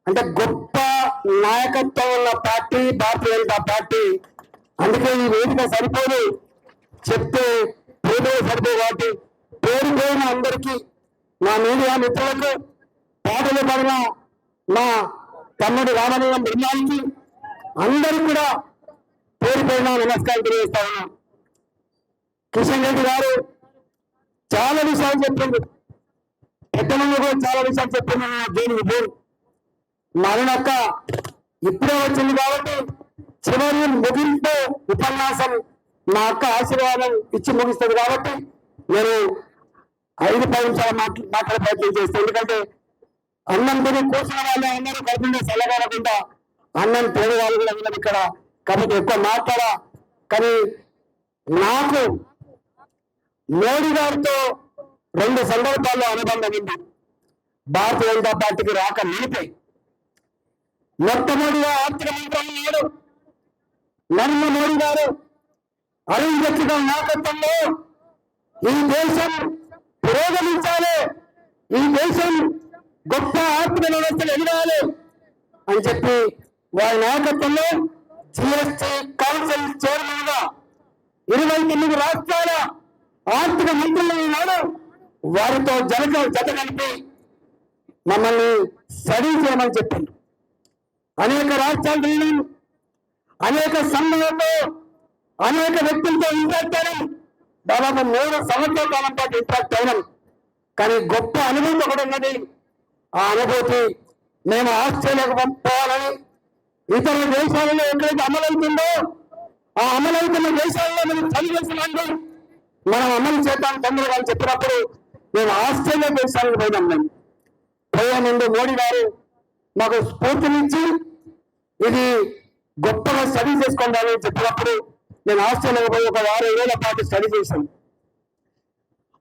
అంటే గొప్ప నాయకత్వం ఉన్న పార్టీ భారతీయ జనతా పార్టీ. అందుకే ఈ వేదిక సరిపోదు, చెప్తే పేరు సరిపోదు. కాబట్టి పేరు పోయిన అందరికీ, మా మీడియా మిత్రులకు, పాటలు పడిన మా తమ్ముడు రామలింగం బృందానికి అందరూ కూడా పేరు పోయిన నమస్కారం తెలియజేస్తా ఉన్నాం. కిషన్ రెడ్డి గారు చాలా విషయాలు చెప్పింది, పెద్దమంది కూడా చాలా విషయాలు చెప్పింది. దీనికి పేరు మరణక్క ఇప్పుడే వచ్చింది కాబట్టి చివరి ముగింపు ఉపన్యాసం మా అక్క ఆశీర్వాదం ఇచ్చి ముగిస్తుంది కాబట్టి నేను 5-10 నిమిషాలు మాట్లాడే ప్రయత్నం చేస్తాను. ఎందుకంటే అన్నం తిని కూర్చున్న వాళ్ళు అందరూ కడుపుండే చల్లగలకుండా అన్నం తినే వాళ్ళు కూడా ఉన్నారు ఇక్కడ, కాబట్టి ఎక్కువ మాట్లాడా. కానీ నాకు మోడీ గారితో 2 సందర్భాల్లో అనుబంధం ఉంది. భారతీయ జనతా పార్టీకి రాక నిలిపాయి. మొట్టమొదటిగా ఆర్థిక మంత్రి ఉన్నాడు నరేంద్ర మోడీ గారు. అరుణ్ జైట్లీ గారి నాయకత్వంలో ఈ దేశం పురోగమించాలి, ఈ దేశం గొప్ప ఆర్థిక వ్యవస్థలు ఎదగాలి అని చెప్పి వారి నాయకత్వంలో జిఎస్టీ కౌన్సిల్ చైర్మన్ గా 29 రాష్ట్రాల ఆర్థిక మంత్రులు ఉన్నాడు. వారితో జత కలిపి మమ్మల్ని స్టడీ చేయమని చెప్పింది. అనేక రాష్ట్రాలు, అనేక సంఘాలతో, అనేక వ్యక్తులతో ఇంట్రాక్ట్ అయినాం. దాదాపు 3 సంవత్సరాల కాలం పాటు ఇంట్రాక్ట్ అయినాం. కానీ గొప్ప అనుభూతి ఒకటి ఉన్నది. ఆ అనుభూతి మేము ఆస్ట్రేలియాకు పంపుకోవాలని, ఇతర దేశాలలో ఎక్కడైతే అమలవుతుందో ఆ అమలవుతున్న దేశాల్లో మనం చదివేసినందు మనం అమలు చేద్దాం తొందరగా అని చెప్పినప్పుడు మేము ఆస్ట్రేలియా దేశాలకు పోయినాం. మేము పోయే ముందు మోడీ గారు మాకు స్ఫూర్తినిచ్చి ఇది గొప్పగా స్టడీ చేసుకోండి చెప్పినప్పుడు నేను ఆస్ట్రేలియాకి పోయి ఒక 6 ఏళ్ల పాటు స్టడీ చేశాను.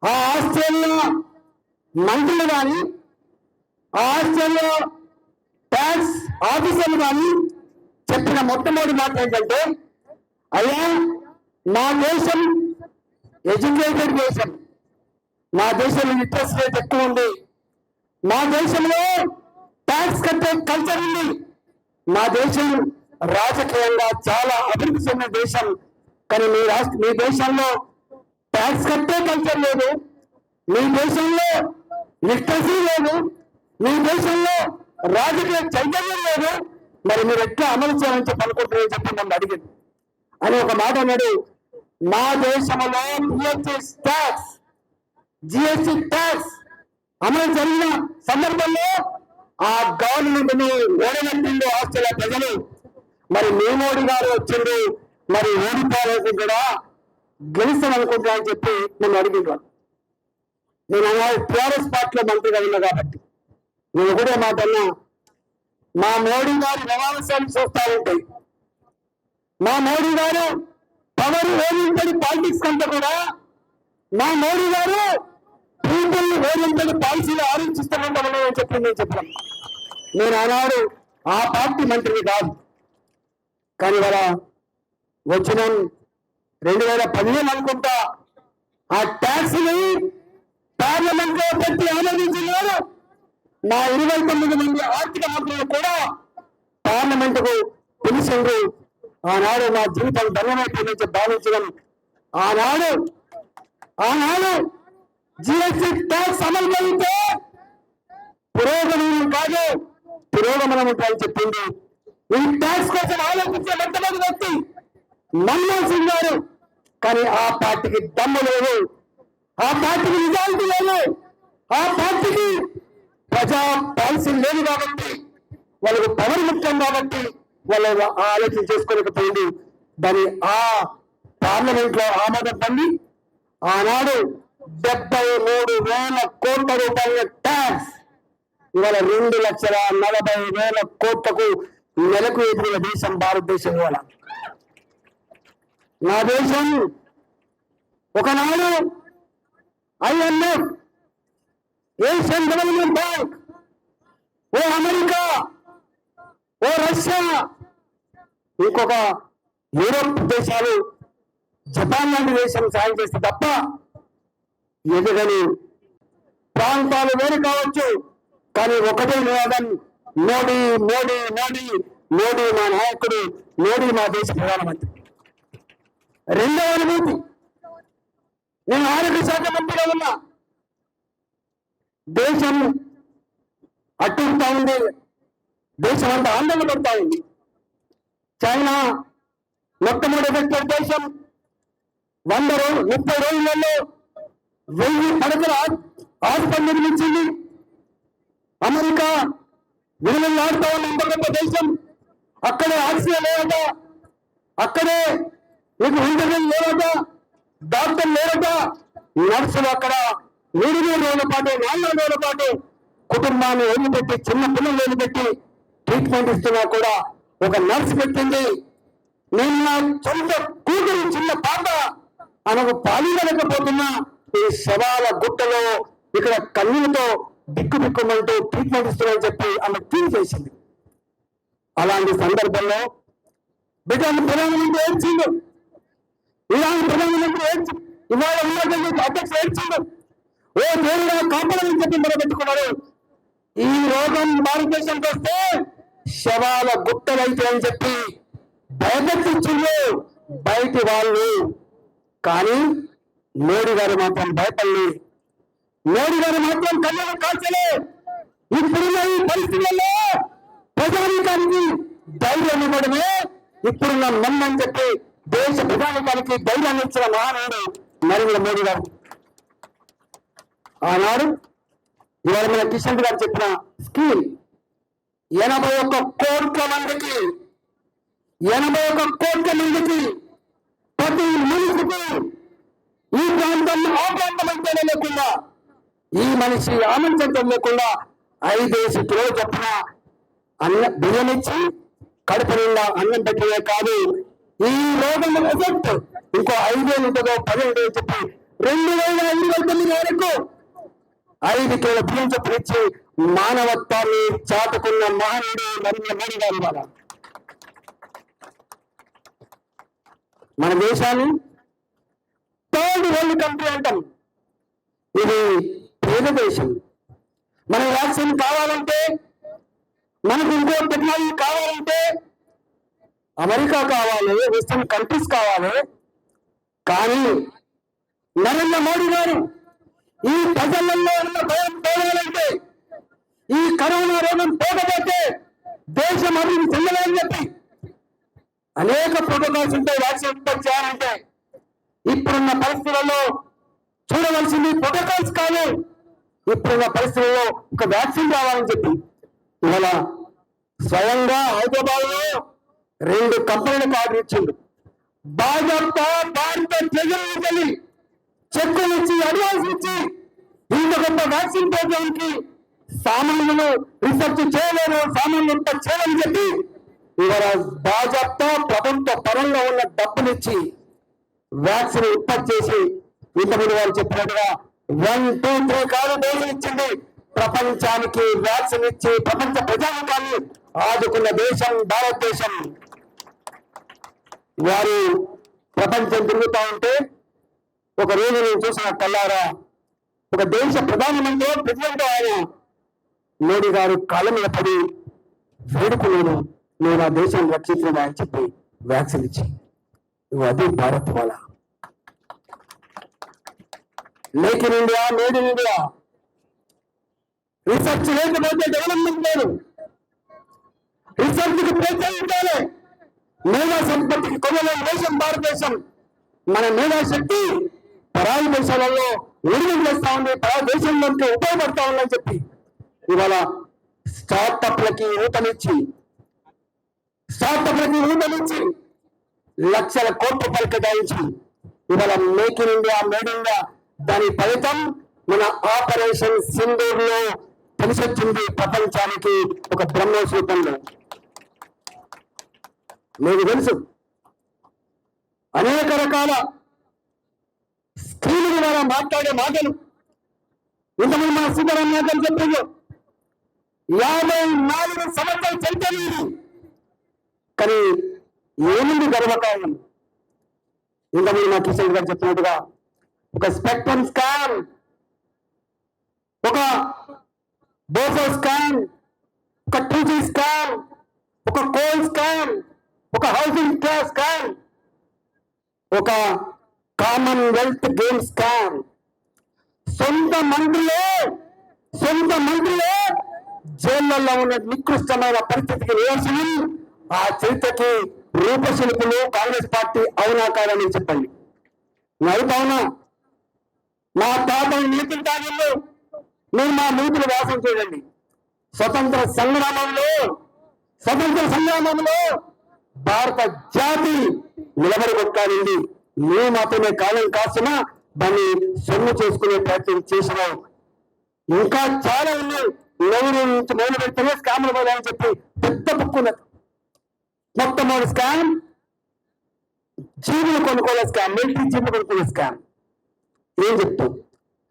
ఆ ఆస్ట్రేలియా మంత్రులు కానీ, ఆ ఆస్ట్రేలియా ట్యాక్స్ ఆఫీసర్లు కానీ చెప్పిన మొట్టమొదటి మాట ఏంటంటే, అయ్యా మా దేశం ఎడ్యుకేటెడ్ దేశం, మా దేశంలో లిటరసీ రేట్ ఎక్కువ ఉంది, మా దేశంలో ట్యాక్స్ కట్టే కల్చర్ ఉంది, మా దేశం రాజకీయంగా చాలా అభివృద్ధి చెందిన దేశం. కానీ మీ దేశంలో ట్యాక్స్ కట్టే కల్చర్ లేదు, మీ దేశంలో లిటరసీ లేదు, మీ దేశంలో రాజకీయ చైతన్యం లేదు. మరి మీరు ఎట్లా అమలు చేయాలని చెప్పి అనుకుంటున్నారని చెప్పి నన్ను అడిగింది అని ఒక మాట అన్నాడు. మా దేశంలో జిఎస్టీ ట్యాక్స్ అమలు జరిగిన సందర్భంలో ఆ గవర్నమెంట్ ని ఓడగట్టిండు ఆస్ట్రేలియా ప్రజలు. మరి మీ మోడీ గారు వచ్చిండు, మరి ఓడిపోవాలని కూడా గెలుస్తామనుకుంటా అని చెప్పి నేను అడిగినాను. నేను టీఆర్ఎస్ పార్టీలో మంత్రిగా ఉన్నా కాబట్టి నేను ఒకటే మాట అన్నా, మా మోడీ గారి వ్యవహారాలు చూస్తా ఉంటాయి. మా మోడీ గారు పవర్ ఓరియంటెడ్ పాలిటిక్స్ కంటే కూడా మా మోడీ గారు పీపుల్ ఓరియంటెడ్ పాలసీలు ఆలోచిస్తామని చెప్పి నేను చెప్పాను. నేను ఆనాడు ఆ పార్టీ మంత్రిని కాదు, కానీ వాళ్ళ వచ్చిన 2015 అనుకుంటా ఆ ట్యాక్స్ ని పార్లమెంట్ లో పెట్టి ఆమోదించినారు. మా 29 మంది ఆర్థిక మంత్రులు కూడా పార్లమెంట్ కు పిలిచిండ్రు. ఆనాడు మా జీవితం ధన్యమైపోయిందని భావించడం. ఆనాడు జిఎస్టీ ట్యాక్స్ అమలు కలిగితే పురోగమనం కాదు, పురోగమనం అని చెప్పింది. ఈ ట్యాక్స్ కోసం ఆలోచించే మొట్టమొదటి వ్యక్తి మన్మోహన్ సింగ్ గారు. కానీ ఆ పార్టీకి దమ్ము లేదు, ఆ పార్టీకి నిజాయితీ లేదు, ఆ పార్టీకి ప్రజా పాలసీ లేదు కాబట్టి, వాళ్ళకు పవర్ ముఖ్యం కాబట్టి వాళ్ళు ఆలోచన చేసుకోలేకపోయింది. దాని ఆ పార్లమెంట్ లో ఆమోదం పొంది ఆనాడు 73,000 కోట్ల రూపాయల ట్యాక్స్ ఇవాళ 2,40,000 కోట్లకు నెలకు ఎదిగిన దేశం భారతదేశం. ఇవాళ నా దేశం ఒకనాడు IMF, ఏషియన్ డెవలప్మెంట్ బ్యాంక్, ఓ అమెరికా, ఓ రష్యా, ఇంకొక యూరోప్ దేశాలు, జపాన్ లాంటి దేశం సాయం చేస్తే తప్ప ఎదుగని ప్రాంతాలు వేరు కావచ్చు. కానీ ఒకటే నినాదం, మోడీ మోడీ మోడీ మోడీ మా నాయకుడు, మోడీ మా దేశ ప్రధానమంత్రి. రెండవ అనుభూతి, నేను ఆరోగ్య శాఖ మంత్రిగా ఉన్నా. దేశం అట్టుతా ఉంది, దేశం అంతా ఆందోళన పడతా ఉంది. చైనా మొట్టమొదటి దేశం 30 రోజులలో 1000 పడకల ఆసుపత్రి నిర్మించింది. అమెరికా విలువలాడుతూ ఉన్న ఇంత గొప్ప దేశం, అక్కడే ఆక్సిజన్ లేదట, అక్కడే మీకు ఇంటర్వ్యూ లేదట, డాక్టర్ లేదట, నర్సులు అక్కడ 3 రోజుల పాటు 4 రోజుల పాటు కుటుంబాన్ని వదిలిపెట్టి, చిన్న పిల్లలు వదిలిపెట్టి ట్రీట్మెంట్ ఇస్తున్నా కూడా ఒక నర్సు పెట్టింది. నేను నా సొంత కూతురు చిన్న పాప ఆమెకు పాలివ్వలేకపోతున్నా, ఈ శవాల గుట్టలో ఇక్కడ కన్నీళ్ళతో బిక్కుబిక్కుమంటూ ట్రీట్మెంట్ ఇస్తున్నారని చెప్పి ఆమె ఫీల్ చేసింది. అలాంటి సందర్భంలో బిడ్డను ప్రధానమంత్రి ఏడ్చిండు, ఇలాంటి ప్రధానమంత్రి ఇవాళ అధ్యక్షుడు ఏడ్చిండు. ఓ దేవుడా కాపాడని చెప్పి మొదలుపెట్టుకున్నారు. ఈ రోగం భారతదేశానికి వస్తే శవాల గుట్టలైతే అని చెప్పి భయపెట్టించిండు బయటి వాళ్ళు. కానీ మోడీ గారు మాత్రం భయపడలే, మోడీ గారు మాత్రం కళ్ళను కాల్చలే. ఇప్పుడున్న ఈ పరిస్థితుల్లో ప్రజానికానికి ధైర్యం ఇవ్వడమే ఇప్పుడున్న మమ్మని చెప్పి దేశ ప్రజానికానికి ధైర్యాన్ని ఇచ్చిన మహానాడు నరేంద్ర మోడీ గారు. ఆనాడు ఇవాళ మన కిషన్ గారు చెప్పిన స్కీమ్ 81 కోట్ల మందికి, 81 కోట్ల మందికి ప్రతి మనిషికి ఈ ప్రాంతం ఆ ప్రాంతం అంటే లేకుండా, ఈ మనిషి ఆ మనిషి అంటే లేకుండా 5 కిలోలు చొప్పున బియ్యం ఇచ్చి కడుపు నిండా అన్నం పెట్టే కాదు, ఈ రోగం ఎఫెక్ట్ ఇంకో 5 ఏళ్ళు ఉంటుందో 10 ఏళ్ళు చెప్పి 2509 వరకు 5 కిలోల బియ్యం చొప్పున ఇచ్చి మానవత్వాన్ని చాటుకున్న మహానుడు నరేంద్ర మోడీ గారు. వాళ్ళ మన దేశాన్ని థర్డ్ వరల్డ్ కంట్రీ అంటాం. ఇది పేద దేశం. మన వ్యాక్సిన్ కావాలంటే, మనకు ఇంకో టెక్నాలజీ కావాలంటే అమెరికా కావాలి, వెస్టర్న్ కంట్రీస్ కావాలి. కానీ నరేంద్ర మోడీ గారు ఈ ప్రజలలో ఉన్న భయం పోవాలంటే, ఈ కరోనా రోగం పోకపోతే దేశం అభివృద్ధి చెందలేని చెప్పి అనేక ప్రోటోకాల్స్ ఉంటాయి. వ్యాక్సిన్ ఉత్పత్తి చేయాలంటే ఇప్పుడున్న పరిస్థితులలో చూడవలసింది ప్రోటోకాల్స్ కాదు, ఇప్పుడున్న పరిస్థితుల్లో ఒక వ్యాక్సిన్ కావాలని చెప్పి ఇవాళ స్వయంగా హైదరాబాద్ లో 2 కంపెనీలకు ఆర్డర్ ఇచ్చింది. భారత ప్రజలకి చెక్కులు ఇచ్చి, అడ్వాన్స్ ఇచ్చి ఇంత గొప్ప వ్యాక్సిన్ ప్రోగ్రామ్ కి సామాన్యులు రీసెర్చ్ చేయలేరు, సామాన్యులు ఉత్పత్తి చేయాలని చెప్పి ఇవాళ భాజపా ప్రభుత్వ పరంగా ఉన్న డబ్బునిచ్చి వ్యాక్సిన్ ఉత్పత్తి చేసి ఇంతమంది వారు చెప్పినట్టుగా 1, 2, 3 కాదు డోసులు ఇచ్చింది. ప్రపంచానికి వ్యాక్సిన్ ఇచ్చి ప్రపంచ ప్రజానికాన్ని ఆదుకున్న దేశం భారతదేశం. వారు ప్రపంచం తిరుగుతూ ఉంటే ఒక రోజు నేను చూసిన కల్లారా, ఒక దేశ ప్రధానమంత్రి ప్రెసిడెంట్ ఆయన మోడీ గారు కాళ్ళ మీద పడి వేడుకున్నాను, నేను ఆ దేశాన్ని రక్షించిన అని చెప్పి వ్యాక్సిన్ ఇచ్చి. అది భారత్ వాళ్ళ make in India, made in India. Research లేకపోతే డెవలప్మెంట్ లేదు. రీసెర్చ్ కి ప్రోత్సహించాలి. మేధా సంపత్తికి కొనలేని దేశం భారతదేశం. మన మేధా శక్తి పరాయి దేశాలలో విడుదల చేస్తా ఉంది, పరాయి దేశంలోకి ఉపయోగపడతా ఉందని చెప్పి ఇవాళ స్టార్టప్లకి ఊతనిచ్చి లక్షల కోట్ల రూపాయలు కేటాయించి ఇవాళ make in India, made in India దాని ఫలితం మన ఆపరేషన్ సింధూర్ లో తెలిసొచ్చింది ప్రపంచానికి ఒక బ్రహ్మోస్ రూపంలో. మీకు తెలుసు అనేక రకాల స్త్రీల ద్వారా మాట్లాడే మాటలు ఇంతమంది మన సీతారాం మాటలు చెప్పింది. 54 సంవత్సరాలు చనిపోయింది, కానీ ఏముంది గర్వకారణం? ఇంతమంది మా కిషన్ గారు చెప్పినట్టుగా ఒక స్పెక్ట్రమ్ స్కాన్, ఒక బోసో స్కాన్, ఒక 2G స్కామ్, ఒక కోల్ స్కామ్, ఒక హౌసింగ్ క్లాస్ స్కామ్, ఒక కామన్వెల్త్ గేమ్ స్కామ్. సొంత మంత్రులే జైళ్లలో ఉన్న నికృష్టమైన పరిస్థితికి నిదర్శనం. ఆ చరిత్రకి రూపశిల్పులు కాంగ్రెస్ పార్టీ అవునా కాదని చెప్పండి. అవునా? మా తాతల నీతులు తాగిళ్ళు, మీరు మా నీతులు వాసం చేయండి. స్వతంత్ర సంగ్రామంలో భారత జాతి నిలబడి కొట్టాడింది. మేము మాత్రమే కాలం కాసిన దాన్ని సొమ్ము చేసుకునే ప్రయత్నం చేసినాం. ఇంకా చాలా ఉన్నాయి. ఎవరు నుంచి మొదలు పెడితేనే స్కామ్లు పోయాలని చెప్పి పెద్ద బుక్ ఉన్నది. మొట్టమొదటి స్కామ్ జీవులు కొనుక్కోలే స్కామ్, మిలిటరీ జీవులు కొనుక్కునే స్కామ్. ఏం చెప్తాం?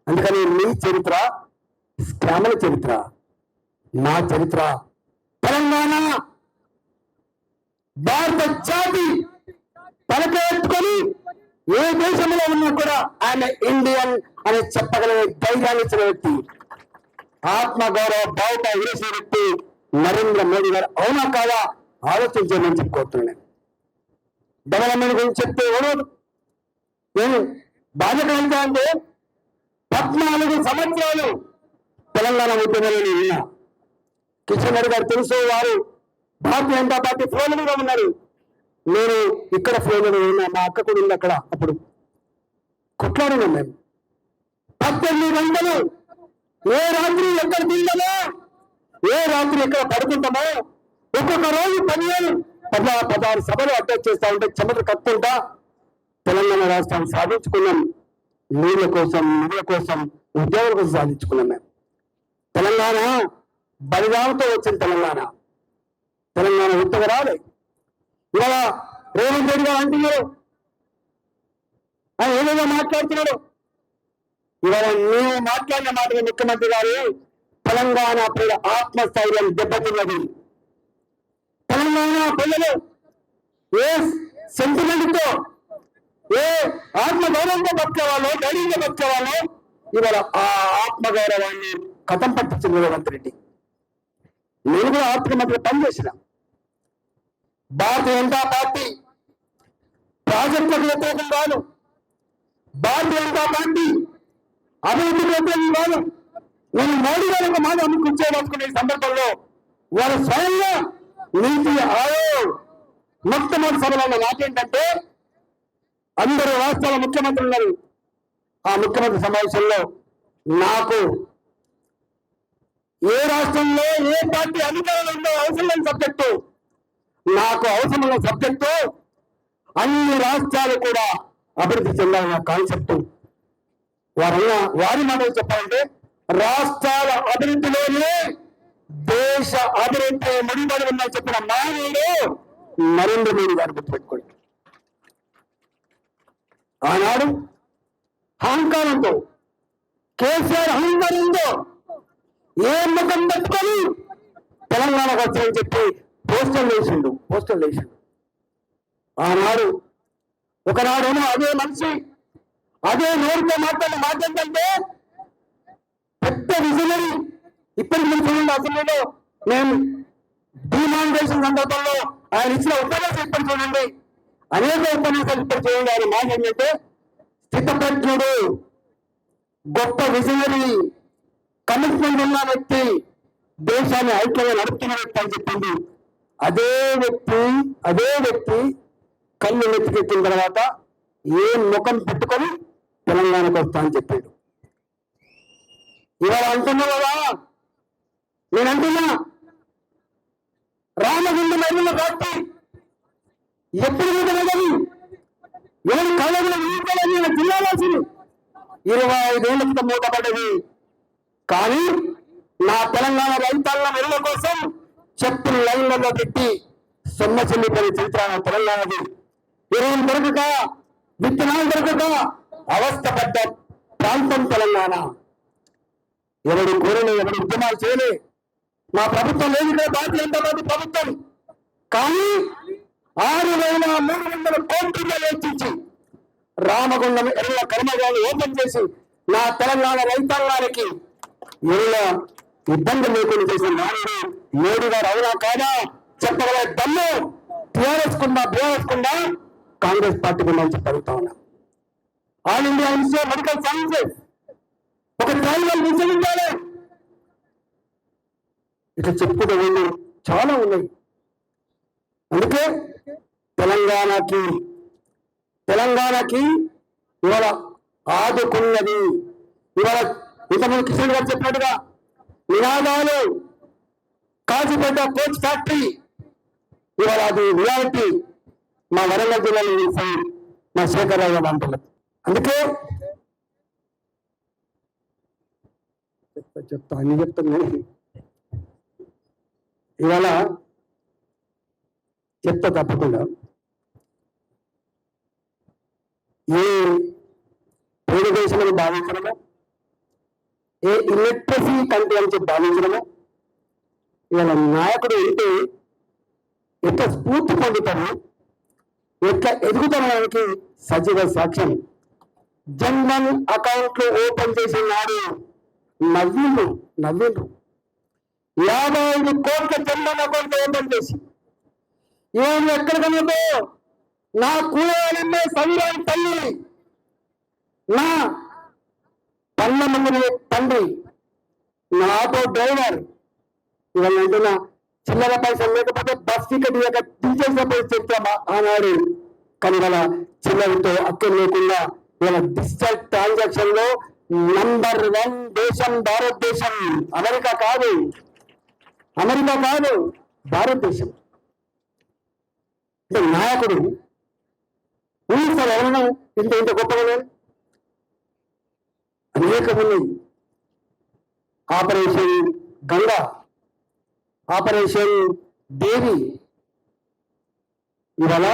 అందుకని మీ చరిత్ర స్కామ్ల చరిత్ర, మా చరిత్ర తెలంగాణ భారత జాతి తలకెత్తుకొని ఏ దేశంలో ఉన్నా కూడా ఆమె ఇండియన్ అని చెప్పగలిగే ధైర్యాన్ని ఇచ్చిన వ్యక్తి, ఆత్మగౌరవ భావత విరేసిన వ్యక్తి నరేంద్ర మోడీ గారు. అవునా కాదా ఆలోచించమని చెప్పుకోతున్నాను. డెవలప్మెంట్ గురించి చెప్తే ఎవరు నేను బాధ్యత ఎంత అంటే 14 సంవత్సరాలు తెలంగాణ ఉద్యమంలో ఉన్నా. కిషన్ రెడ్డి గారు తెలుసు, వారు భారతీయ జనతా పార్టీ ఫ్లోర్ మీద ఉన్నారు. నేను ఇక్కడ ఫ్లోర్ మీద ఉన్నా. మా అక్క కూడా ఉంది అక్కడ. అప్పుడు కొట్లాడినాం మేము. 18 గంటలు ఏ రాత్రి ఎక్కడ తింటామో, ఏ రాత్రి ఎక్కడ పడుకుంటామో, ఒక్కొక్క రోజు 16 సభలు అటాచ్ చేస్తా ఉంటే చెమట కత్తుంటా తెలంగాణ రాష్ట్రాన్ని సాధించుకున్నాం. నీళ్ళ కోసం, నిధుల కోసం, ఉద్యోగుల కోసం సాధించుకున్నాం. మేము తెలంగాణ బలిదానంతో వచ్చిన తెలంగాణ ఉత్తగా రాలే. ఇవాళ రేవంత్ రెడ్డి గారు అంటున్నారు, ఆయన ఏదైనా మాట్లాడుతున్నాడు. ఇవాళ నీవు మాట్లాడిన మాటగా ముఖ్యమంత్రి గారు తెలంగాణ ప్రజల ఆత్మస్థైర్యం దెబ్బతిన్నది. తెలంగాణ ప్రజలు ఏ సెంటిమెంట్ తో, ఏ ఆత్మగౌరవంతో బతికేవాళ్ళు, ధైర్యంగా బతికేవాళ్ళు, ఇవాళ ఆ ఆత్మగౌరవాన్ని కథం పట్టించింది రేవంత్ రెడ్డి. నేను కూడా ఆర్థిక మంత్రి పనిచేసిన. భారతీయ జనతా పార్టీ ప్రాజెక్టులకు వ్యతిరేకం కాదు, భారతీయ జనతా పార్టీ అభివృద్ధికి వ్యతిరేకం కాదు. నేను మోడీ గారి ఒక మాట అమ్ముకుంచేదనుకునే సందర్భంలో వారు స్వయంగా నీతి ఆయోగ్ మొట్టమొదటి సభలో ఉన్న మాట ఏంటంటే, అందరూ రాష్ట్రాల ముఖ్యమంత్రులు ఉన్నారు. ఆ ముఖ్యమంత్రి సమావేశంలో నాకు ఏ రాష్ట్రంలో ఏ పార్టీ అధికారంలో ఉందో అవసరం లేని సబ్జెక్టు, నాకు అవసరమైన సబ్జెక్టు అన్ని రాష్ట్రాలు కూడా అభివృద్ధి చెందాలన్న కాన్సెప్ట్. వారి మాటలు చెప్పాలంటే రాష్ట్రాల అభివృద్ధిలోనే దేశ అభివృద్ధి ముడిపడి ఉందని చెప్పిన మానవుడు నరేంద్ర మోడీ గారు గుర్తుపెట్టుకోండి. ఆనాడు అహంకారంతో కేసీఆర్ అహంకారంతో ఏ ముఖం పెట్టుకొని తెలంగాణకు వచ్చాయని చెప్పి పోస్టల్ వేసిండు. ఆనాడు ఒకనాడేమో అదే మనిషి అదే నోరుతో మాట్లాడిన మాట ఏంటంటే పెద్ద విజనరీ. ఇప్పటికి మీరు చూడండి, అసెంబ్లీలో మేము డిమానిటైజేషన్ సందర్భంలో ఆయన ఇచ్చిన ఉపన్యాసం ఇప్పటి చూడండి, అనేక ఉపన్యాసాలు ఇప్పటి చూడండి. ఆయన మాట ఏంటంటే స్థితప్రజ్ఞుడు, గొప్ప విజనరీ, కమిట్మెంట్ ఉన్న వ్యక్తి, దేశాన్ని ఐక్యంగా నడుపుతున్న వ్యక్తి అని చెప్పింది. అదే వ్యక్తి కళ్ళు నెత్తికెక్కిన తర్వాత ఏ ముఖం పెట్టుకొని తెలంగాణకు వస్తా అని చెప్పాడు. ఇవాళ అంటున్నా కదా, నేను అంటున్నా రామగుండం మైలుల ఫ్యాక్టరీ ఎప్పుడు మొదలైనది, ఎవరి కాలేజీలో జిల్లాలోసింది 25 ఏళ్ల క్రితం మూతపడ్డది. కానీ నా తెలంగాణ రైతాంగం ఎరువుల కోసం చెప్పులు లైన్లలో పెట్టి సొమ్మ చెల్లిపోయిన చరిత్ర తెలంగాణది. ఎరువులు దొరకక, విత్తనాలు దొరకక అవస్థపడ్డ ప్రాంతం తెలంగాణ. ఎవరు కోరలే, ఎవరు ఉద్యమాలు చేయలే. మా ప్రభుత్వం లేదు ఇక్కడ, భారతీయ జనతా పార్టీ ప్రభుత్వం. కానీ 6,300 కోట్ల రూపాయలు వెచ్చించి రామగుండం ఎరువుల కర్మాగారాలు ఓపెన్ చేసి నా తెలంగాణ రైతాంగానికి ఎరువుల ఇబ్బంది లేకుండా చేసిన నాయుడు మోడీ గారు అవునా కాదా చెప్పగల దమ్ము టీఆర్ఎస్ కుండా బీఆర్ఎస్ కుండా కాంగ్రెస్ పార్టీకి ఉందని చెప్పి అడుగుతా ఉన్నా. All India institute of medical sciences ఒక ట్రైబల్ విశ్వవిద్యాలయం ఇట్లా చెప్పుకుంటే వీళ్ళు చాలా ఉన్నాయి. అందుకే తెలంగాణకి ఇవాళ ఆదుకున్నది. ఇవాళ ఇంతకుముందు కిషన్ గారు చెప్పినట్టుగా నినాదాలు కాజీపేట కోచ్ ఫ్యాక్టరీ ఇవాళ అది రియాలిటీ మా వరంగల్ జిల్లాలో మా శేఖరరావు గారు అంటున్నారు. అందుకే చెప్తా అన్ని చెప్తాను ఇవాళ చెప్తా తప్పకుండా. ఏ పేద దేశాలను భావించడమో ఏ ఇలెక్ట్రసీ కంట్రీ అని చెప్పి భావించడమో ఇవాళ నాయకుడు ఏంటి ఎట్లా స్ఫూర్తి పొందుతారో ఎట్లా ఎదుగుతానికి సజీవ సాక్ష్యం. జన్మన్ అకౌంట్లు ఓపెన్ చేసిన నాడు నవ్విండ్రు 55 కోట్ల జన్మన్ అకౌంట్ ఓపెన్ చేసి ఇవాళ ఎక్కడికన్నా నా కూయాలమ్మే సంగ్రామ తల్లి, నా 12 తండ్రి, నా ఆటో డ్రైవర్ ఇవాళ అంటున్నా చిల్లర పైసలు లేకపోతే బస్ టికెట్ దించేసినప్పుడు చెప్తామా ఆనాడు. కానీ ఇవాళ చిల్లరతో అక్కలు లేకుండా ఇవాళ డిజిటల్ ట్రాన్సాక్షన్ లో నంబర్ 1 దేశం భారతదేశం. అమెరికా కాదు భారతదేశం. అంటే నాయకుడు ఊహిస్తారు ఎవరైనా ఇంత గొప్పగా అనేకమున్నాయి. ఆపరేషన్ గంగా, ఆపరేషన్ దేవి, ఇవాళ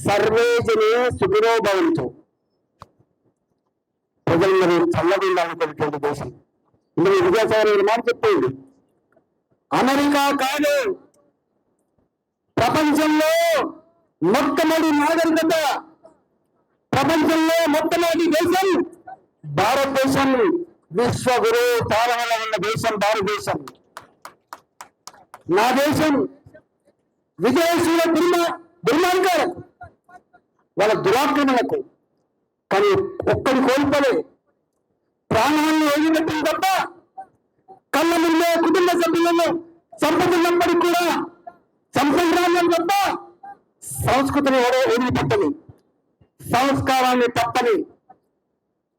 సర్వే జనే సుఖినో భవంతు, ప్రజలందరూ చల్లగా ఉండాలనుకున్నటువంటి దేశం. ఇందులో విద్యాసాగర్ మాట చెప్పేది అమెరికా కాదు, ప్రపంచంలో మొట్టమొదటి నాగరికత, ప్రపంచంలో మొట్టమొదటి దేశం భారతదేశం. విశ్వగురు తారవల ఉన్న దేశం భారతదేశం. నా దేశం విదేశీయుల దుర్మార్గాలకు వాళ్ళ దురాక్రమణకు కానీ ఒక్కడి కోల్పోలే, ప్రాణాలను వదిలిపెట్టింది తప్ప కళ్ళ ముందే కుటుంబ సభ్యులను చంపుతున్నప్పటికీ కూడా సంప్రదాయం తప్ప సంస్కృతిని వదిలిపెట్టని, సంస్కారాన్ని తప్పని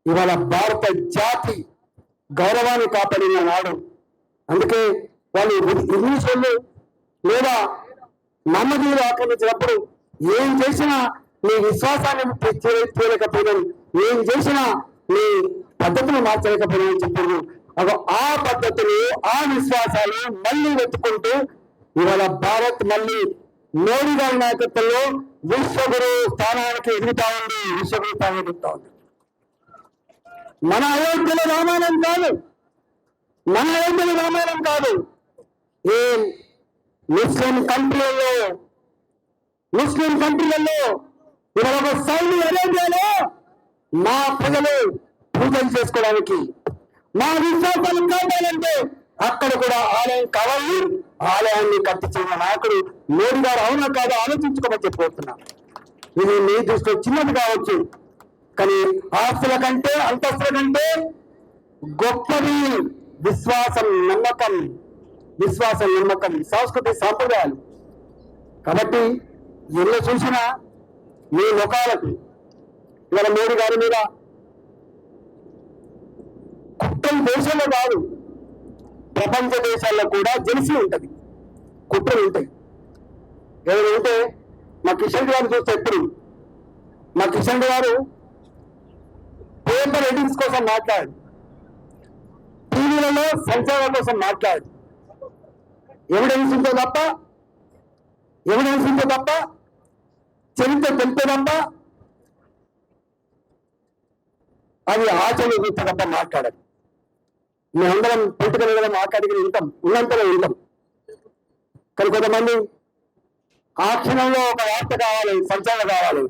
ఇవాళ భారత జాతి గౌరవాన్ని కాపాడిన నాడు. అందుకే వాళ్ళు ఇంగ్లీష్ వాళ్ళు లేదా మమ్మదీయులు ఆక్రమించినప్పుడు ఏం చేసినా నీ విశ్వాసాన్ని చేయలేకపోయినాం, ఏం చేసినా నీ పద్ధతిని మార్చలేకపోయినా చెప్పారు. ఆ పద్ధతులు ఆ విశ్వాసాలు మళ్ళీ వెతుకుంటూ ఇవాళ భారత్ మళ్ళీ మోడీ గారి నాయకత్వంలో విశ్వగురు స్థానానికి ఎదుగుతా ఉంది. మన అయోధ్యలో రామాయణం కాదు. ఏ ముస్లిం కంట్రీలలో ఇవాళ ఒక సౌదీ అరేబియాలో మా ప్రజలు పూజలు చేసుకోవడానికి, మా విశ్వాసాలు కాపాడాలంటే అక్కడ కూడా ఆలయం కావాలి. ఆలయాన్ని కట్టించిన నాయకుడు మోడీ గారు అవునా కాదా ఆలోచించుకోమని చెప్పబోతున్నా. ఇది మీ దృష్టిలో చిన్నది కావచ్చు, కానీ ఆస్తుల కంటే అంతస్తుల కంటే గొప్పది విశ్వాసం, నమ్మకం, సంస్కృతి సాంప్రదాయాలు. కాబట్టి ఎన్నో చూసినా మీ ముఖాలకు ఇవాళ మోడీ గారి మీద కుట్రలు దేశంలో కాదు, ప్రపంచ దేశాల్లో కూడా జెల్సీ ఉంటుంది, కుట్రలు ఉంటాయి. ఏదైనా ఉంటే మా కిషన్ గారు చూస్తే ఎప్పుడు మా కిషన్ గారు పేపర్ ఎడిటింగ్స్ కోసం మాట్లాడు, టీవీలలో సంచారాల కోసం మాట్లాడు, ఎవిడెన్స్ ఉంటే తప్ప చరిత్ర తెలిపే తప్ప అది ఆచరణ చూస్తే తప్ప మాట్లాడదు. మేమందరం పొలిటికల్ మాట్లాడి ఉన్నంతలో ఉంటాం. కానీ కొంతమంది ఆ క్షణంలో ఒక వార్త కావాలి, సంచలనం కావాలి.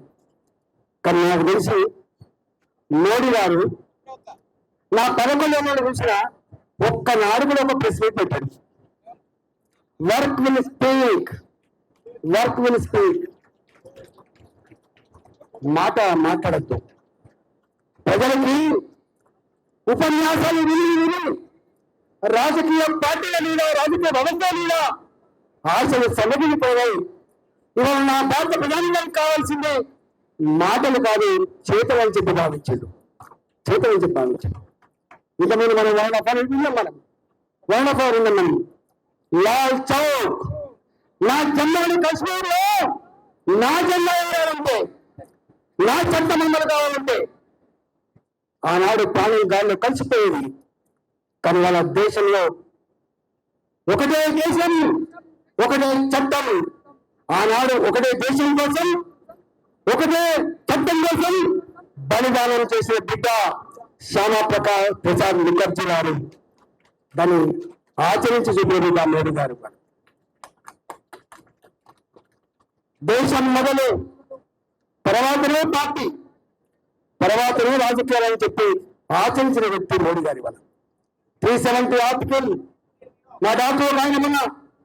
కానీ నాకు తెలిసి మోడీ గారు నా 11 ఏళ్ళు చూసిన ఒక్కనాడు కూడా ఒక ప్రెస్ మీట్ పెట్టాడు. Work will speak, work will speak. మాట్లాడద్దు. ప్రజలకి ఉపన్యాసాలు విని రాజకీయ పార్టీల మీద, రాజకీయ వ్యవస్థ మీద ఆశలు సన్నగిలిపోయాయి. ఇవాళ నా భారత ప్రధానికి కావాల్సిందే మాటలు కాదు, చేతలని చెప్పి భావించాడు, చేతలని చెప్పి భావించాడు. ఇంతమంది మనం వన్ ఆఫ్ విన్నాం, మనం లాల్ చౌక్, నా జమ్మూ అండ్ కాశ్మీర్ లో నా జెండా ఎగరాలంటే, నా చట్టం అమలు కావాలంటే ఆనాడు ప్రాణం గాల్లో కలిసిపోయేది. కానీ వాళ్ళ దేశంలో ఒకటే దేశం, ఒకటే చట్టం. ఆనాడు ఒకటే దేశం కోసం, ఒకటే చట్టం కోసం బలిదానం చేసిన బిడ్డ శ్యామా ప్రసాద్ ముఖర్జీ గారు. దాన్ని ఆచరించి చూపే బిడ్డ మోడీ గారు. దేశం మొదలు, తర్వాతనే పార్టీ, తర్వాతనే రాజకీయాలు అని చెప్పి ఆచరించిన వ్యక్తి మోడీ గారి వల్ల. 370 ఆర్టికల్ నా డాక్టర్ ఆయన మొన్న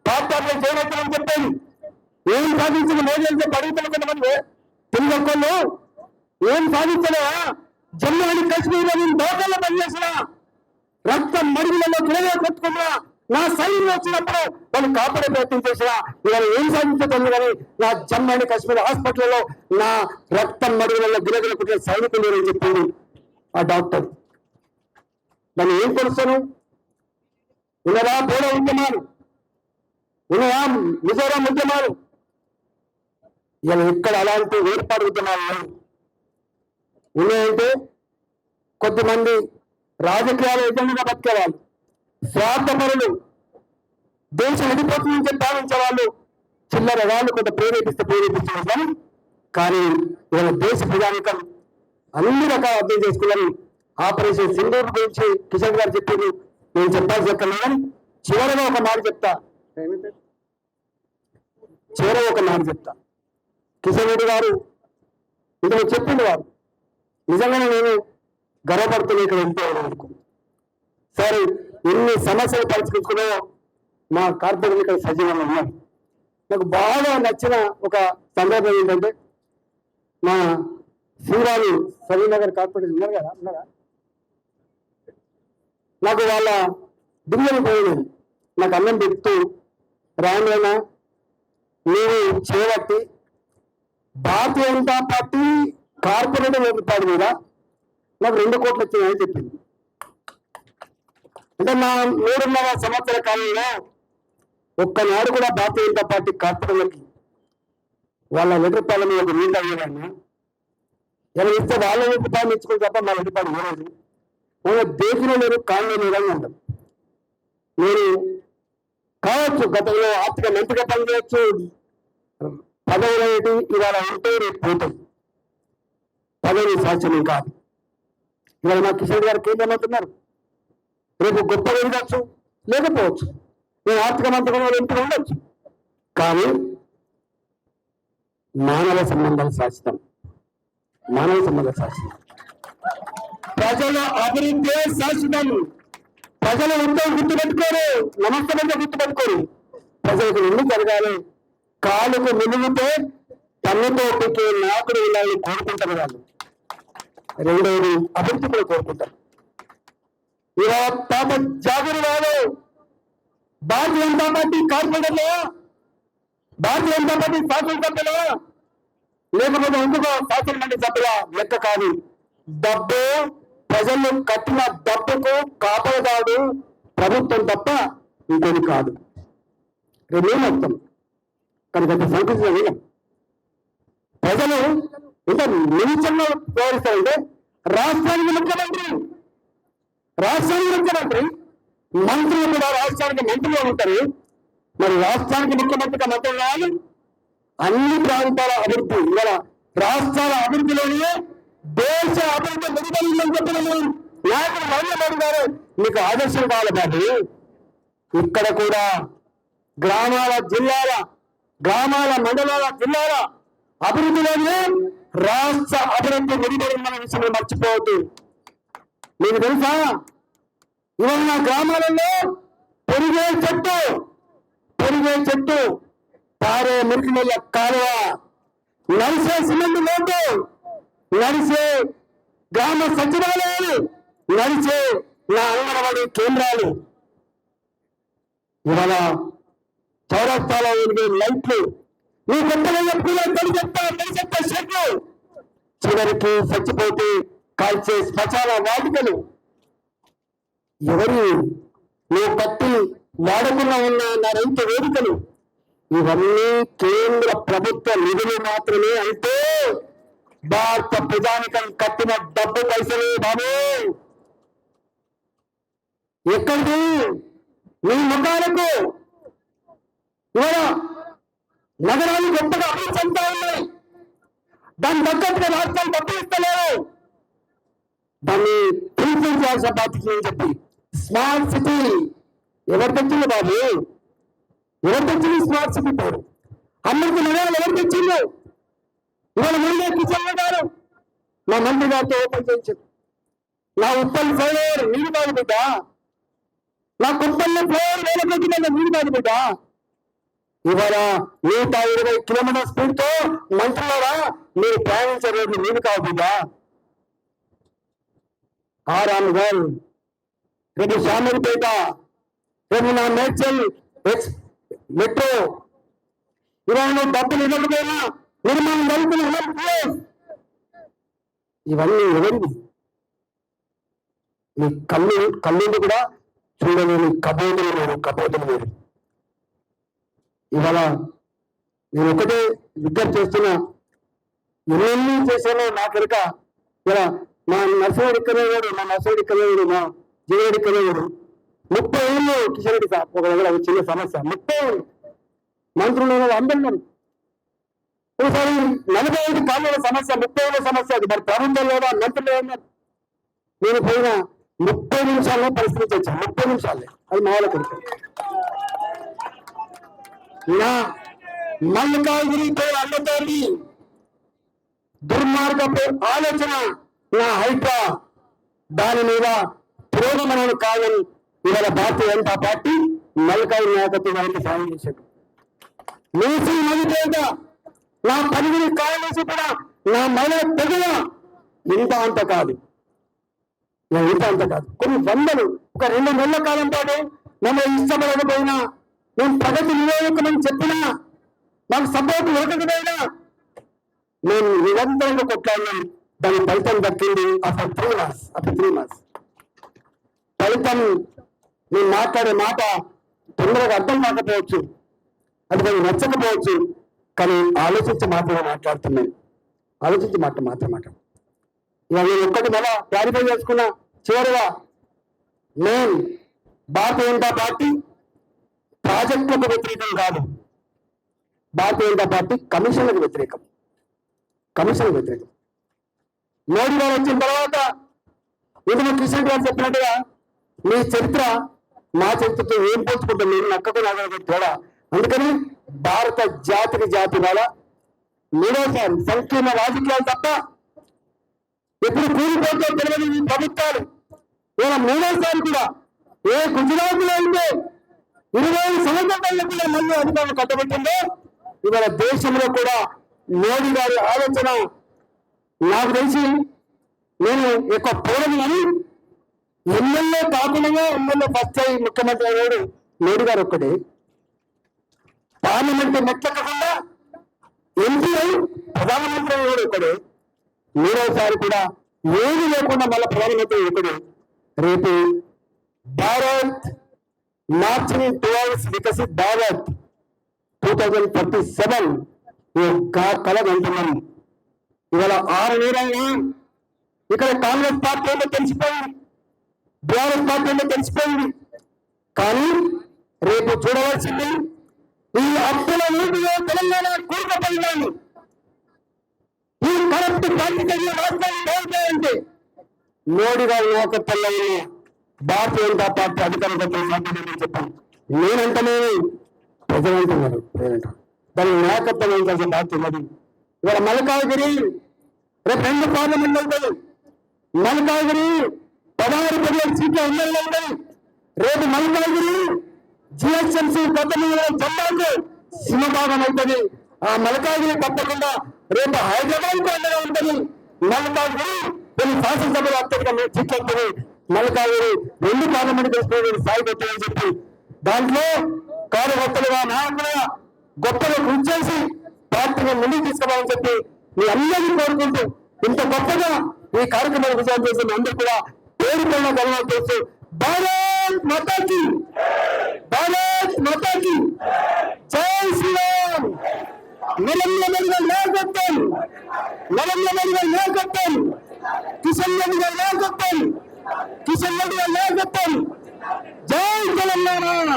పార్టీ చేయవచ్చని చెప్పాను. ఏం సాధించిన మోడీ అని చెప్పి అడుగుతున్న కొంతమంది తెలుగు ఒక్కళ్ళు ఏం సాధించలే. జమ్మూ అండ్ కాశ్మీర్ లో నేను దోకల్లో పనిచేసిన, రక్తం మడుగులలో గిరగా కొట్టుకున్నా, నా సైన్యం వచ్చినప్పుడు వాళ్ళు కాపాడే ప్రయత్నం చేసిన, ఇవాళ ఏం సాధించగలను కానీ నా జమ్మూ అండ్ కాశ్మీర్ హాస్పిటల్లో నా రక్తం మడుగులలో గిరగల కొట్టిన సైనికులు అని చెప్పింది ఆ డాక్టర్. దాన్ని ఏం తెలుస్తాను? ఉన్నదా బోడో ఉద్యమాలు, ఉన్నదా మిజోరాం ఉద్యమాలు, ఇలా ఇక్కడ అలాంటి ఏర్పాటు ఉద్యమాలు లేవు. ఉన్నాయంటే కొద్దిమంది రాజకీయాలు ఎజెండాగా బతికేవాళ్ళు, స్వార్థపరులు, దేశం విడిపోతుందని చెప్పి భావించే వాళ్ళు, చిల్లర వాళ్ళు కొంత ప్రేరేపిస్తున్నారు. కానీ ఇవాళ దేశ ప్రజానికం అన్ని రకాల అర్థం చేసుకున్నాను. ఆపరేషన్ సింధూర్ గురించి కిషన్ గారు చెప్పింది, నేను చెప్పాల్సి చెప్తాను. కానీ చివరగా ఒక మాట చెప్తా, కిషన్ రెడ్డి గారు ఇందులో చెప్పింది వారు. నిజంగానే నేను గర్వపడుతున్నా ఇక్కడ ఎంతో. సరే, ఎన్ని సమస్యలు పరిష్కరించుకున్నాయో మా కార్పొరేటర్ ఇక్కడ సజీవంగా ఉన్నారు. నాకు బాగా నచ్చిన ఒక సందర్భం ఏంటంటే, మా శ్రీరాలు సలీనగర్ కార్పొరేటర్ ఉన్నారా, నాకు వాళ్ళ దిగులు పోయింది. నాకు అన్నం పెడుతూ రాయన నేను చేపట్టి భారతీయ జనతా పార్టీ కార్పొరేటర్ ఏర్పాటు మీద నాకు 2 కోట్లు వచ్చినాయని చెప్పింది. అంటే నా 3.5 సంవత్సరాల కాలంలో ఒక్కనాడు కూడా భారతీయ జనతా పార్టీ కార్పొరేటర్లకి వాళ్ళ ఎదురుపాల మీద ఒక నీళ్ళు అయ్యేదాన్ని ఎలా ఇస్తే వాళ్ళ ఎదురుపాలు ఇచ్చుకుని తప్ప మా ఎదురుపాలు ఇవ్వలేదు. వాళ్ళ దేశంలో లేరు, కాలంలో లేదని అంటాం. నేను కావచ్చు గతంలో ఆర్థిక మంత్రిగా పనిచేయచ్చు, పదవులు అనేవి ఇవాళ ఉంటే రేపు పోతాయి, పదవి సాధ్యం కాదు. ఇవాళ మా కిషన్ గారికి ఏం ఏమవుతున్నారు, రేపు గొప్ప ఎదగచ్చు, లేకపోవచ్చు. నేను ఆర్థిక మంత్రిగా ఎంపిక ఉండొచ్చు, కానీ మానవ సంబంధాలు శాశ్వతం, మానవ సంబంధాలు శాశ్వతం. ప్రజల అభివృద్ధి శాశ్వతం. ప్రజలు ఉంటే గుర్తుపెట్టుకోరు, నమస్కారంగా గుర్తుపెట్టుకోరు. ప్రజలకు ఇల్లు జరగాలి, కాలుకు నిలుగుతే తన్నుతో పెట్టే నాకుడు ఉండాలని కోరుకుంటారు వాళ్ళు. రెండవది అభివృద్ధి కూడా కోరుకుంటారు. ఇలా పాప జాగురు వాళ్ళు భారతీయ జనతా పార్టీ కార్పొరేటర్లు, భారతీయ జనతా పార్టీ శాసనసభ్యులు, లేకపోతే ఎందుకో శాసనమండలి సభ్యుల లెక్క కాదు. డబ్బు, ప్రజలు కట్టిన డబ్బుకు కాపలదాడు ప్రభుత్వం తప్ప ఇంకోటి కాదు. రేపేమర్థం కానీ అంత సంతోషం. ప్రజలు ఎంత నిమిషంలో వ్యవహరిస్తారంటే, రాష్ట్రానికి ముఖ్యమంత్రి, మంత్రులు కూడా రాష్ట్రానికి మంత్రులు ఉంటారు. మరి రాష్ట్రానికి ముఖ్యమంత్రిగా మంత్రులు కావాలి. అన్ని ప్రాంతాల అభివృద్ధి, ఇవాళ రాష్ట్రాల అభివృద్ధిలోనే దేశ అభివృద్ధి మెరుగుపడిందని చెప్పిన నాయకుడు నరేంద్ర మోడీ గారు మీకు ఆదర్శం కావాలి బాబు. ఇక్కడ కూడా గ్రామాల, జిల్లాల, గ్రామాల, మండలాల, జిల్లాల అభివృద్ధిలోనే రాష్ట్ర అభివృద్ధి మెరుగుపడిందన్న విషయం మర్చిపోవద్దు. మీకు తెలుసా, ఇవాళ గ్రామాలలో పెరిగే చెట్టు పెరిగే చెట్టు, పారే మురికి నీళ్ళ కాలువ, నడిసే సిమెంట్ రోడ్డు, నడిసే గ్రామ సచివాలయాలు, నడిచే నా అంగన్వాడీ కేంద్రాలు, ఇవాళ చౌరస్తాలో వెలిగే లైట్లు, నీ కొత్తగా చెప్పుకునే తడి చెట్లు, చివరికి చచ్చిపోతే కాల్చే శ్మశాన వాటికలు, ఎవరు నువ్వు కట్టి వాడకుండా ఉన్న నా రైతు వేదికలు, ఇవన్నీ కేంద్ర ప్రభుత్వ నిధులు మాత్రమే. అంటే భారత ప్రజానికం కట్టిన డబ్బు పైసలు బాబు. ఎక్కడిది మీ ముఖాలకు? ఇవాళ నగరాలు గొప్పగా అభివృద్ధి చెందుతా ఉన్నాయి, దాని తగ్గట్టుగా రాష్ట్రాలు డబ్బు ఇస్తలేవు. దాన్ని తీర్చాల్సిన బాధ్యత అని చెప్పి స్మార్ట్ సిటీ ఎవరు తెచ్చింది బాబు? ఎవరు తెచ్చింది స్మార్ట్ సిటీ పేరు? అమృత నగరాలు ఎవరు తెచ్చిండు? ఇవాళ ముందే కిషన్ గారు నా మంత్రి గారితో ఓపెన్ చేయించారు. నా ఉప్పల్ ఫ్లైఓవర్ నీరు కాదు బిడ్డ, నా కుప్పల్లో ఫ్లైఓవర్ వేల కోట్ల నీరు కాదు బిడ్డ. ఇవాళ 120 కిలోమీటర్ స్పీడ్ తో మంత్రులారా మీరు ప్రయాణించే రోడ్లు నీరు కాదు బిడ్డ. ఆరాంగల్, రేపు శామరిపేట, రేపు నా మేడ్చల్ మెట్రో, ఇవాళ డబ్బులు ఇవ్వకపోయినా నిర్మాణం జరుగుతున్న ఇవన్నీ ఎవరివి? మీ కళ్ళు కూడా చూడలేని కబోతులు వేరు. ఇవాళ నేను ఒకటే విజ్ఞప్తి చేస్తున్నా, ఎన్ని చేశానో నాకెరక. ఇలా మా నర్సవాడి ఇక్కడేవాడు, మా నర్సవాడి ఇక్కడేవాడు, మా జీవాడి ఇక్కడేవాడు. 30 ఏళ్ళు కిషన్ రెడ్డి సార్ ఒక దగ్గర చిన్న సమస్య, 30 ఏళ్ళు మంత్రులు అందరం. ఒకసారి 45 కాళ్ళ సమస్య, 30 ఏళ్ళ సమస్య. అది మరి ప్రభుత్వం లేదా మంత్రులు ఏమన్నారు? నేను పోయిన 30 నిమిషాల్లో పరిస్థితి వచ్చాను, 30 నిమిషాలే. అది మా వాళ్ళకి నా మల్లికార్జున పేరు అల్లతోని దుర్మార్గపు ఆలోచన నా హైడ్రా, దాని మీద పురోగమనం కాదని ఇవాళ భారతీయ జనతా పార్టీ మల్లికార్జున నాయకత్వం వారికి సాయం చేశాడు. మూసీ నది పేద నా 10 కాయలేసి కూడా నా మహిళ తెగల ఇంత అంత కాదు, కొన్ని వందలు ఒక 2 నెలల కాలం పాటు మమ్మల్ని ఇష్టపడకపోయినా, మేము ప్రగతి నిరోధకమని చెప్పినా, మాకు సపోర్ట్ ఇవ్వకపోయినా మేము నిరంతరంగా కొట్లాడినాం. దాని ఫలితం దక్కింది. అప్పుడు 3 months ఫలితం. నేను మాట్లాడే మాట తొందరగా అర్థం కాకపోవచ్చు, అది నాకు నచ్చకపోవచ్చు, కానీ ఆలోచించి మాత్రమే మాట్లాడుతున్నాను. ఆలోచించి మాత్రం ఇక నేను ఒక్కటి మళ్ళా క్లారిఫై చేసుకున్నా. చివరిగా నేను భారతీయ జనతా పార్టీ ప్రాజెక్టులకు వ్యతిరేకం కాదు, భారతీయ జనతా పార్టీ కమిషన్లకు వ్యతిరేకం. మోడీ గారు వచ్చిన తర్వాత ఇందులో కిషన్ గారు చెప్పినట్టుగా మీ చరిత్ర మా చరిత్రతో ఏం పోల్చుకుంటాం? నేను నక్కకు నాకు తేడా. అందుకని భారత జాతి వాళ్ళ మూడోసారి సంకీర్ణ రాజకీయాలు తప్ప ఎప్పుడు కూలిపోతే తెలియని ఈ ప్రభుత్వాలు ఇవాళ మూడోసారి కూడా ఏ గుజరాత్ లో అయితే 20 సంవత్సరాల మళ్ళీ అధికారం కట్టబెట్టిందో, ఇవాళ దేశంలో కూడా మోడీ గారి ఆలోచన నాకు తెలిసి నేను ఎక్కువ పోరని ఎమ్మెల్యే కాకుండా ఎమ్మెల్యే ఫస్ట్ అయ్యి ముఖ్యమంత్రి అయ్యాడు మోడీ గారు ఒక్కడే. పార్లమెంట్ మెట్లకుండా ఎంపీ అయి ప్రధానమంత్రి అయ్యాడు ఒక్కడే. మూడోసారి కూడా ఏది లేకుండా మళ్ళీ ప్రధానమంత్రి ఒక్కడే. రేపు భారత్ మార్చింగ్ టువర్డ్స్ వికసిత్ భారత్ 2037 కళ అంటున్నాను. ఇవాళ 6 నెలలైనా ఇక్కడ కాంగ్రెస్ పార్టీ అంటే తెలిసిపోయింది, బీఆర్ఎస్ పార్టీ అంటే తెలిసిపోయింది. కానీ రేపు చూడవలసింది ఈ అప్పుల నీటిలో తెలంగాణ కూరుకుపోయిందని, ఈ కరప్ట్ పార్టీ రాష్ట్రాన్ని బాగుంటాయంటే మోడీ గారి నాయకత్వంలో భారతీయ జనతా పార్టీ అధికారంలో సాధ్యమని చెప్పాను. నేనంటనే ప్రజలంటున్నారు, దాని నాయకత్వం వహించాల్సిన బాధ్యత ఉన్నది. ఇవాళ మల్కాజ్గిరి రేపు 2 పార్లమెంట్లు ఉంటుంది. మల్కాజ్గిరి 16-17 సీట్ల ఎమ్మెల్యే ఉంటుంది. రేపు మల్కాజ్గిరి జిహెచ్ఎంసీ కొత్త జిల్లాకు సింహభాగం అవుతుంది. ఆ మల్కాజ్గిరి తప్పకుండా రేపు హైదరాబాద్ కు అండగా ఉంటుంది. మల్కాజ్గిరి కొన్ని శాసనసభలు అత్యధిక చిక్కెత్తుంది. మల్కాజ్గిరి 2 పార్లమెంట్ తీసుకుని స్థాయికి వచ్చాయని చెప్పి దాంట్లో కార్యకర్తలుగా నాయకులుగా గొప్పగా కృషి చేసి పార్టీని ముందుకు తీసుకోవాలని చెప్పి మీ అందరినీ కోరుకుంటూ ఇంత గొప్పగా ఈ కార్యక్రమాన్ని విజయం చేసిన అందరూ కూడా పేరు పైన ధన్యవాదాలు చేస్తూ భారత్ మాతాకి భారత్ మాతాకి జై శ్రీరామ్. నరేంద్ర మోడీ గారి నాయకత్వం, నరేంద్ర మోడీ గారి నాయకత్వం, కిషన్ రెడ్డి గారి నాయకత్వం, కిషన్ రెడ్డి గారి నాయకత్వం. జై తెలంగాణ.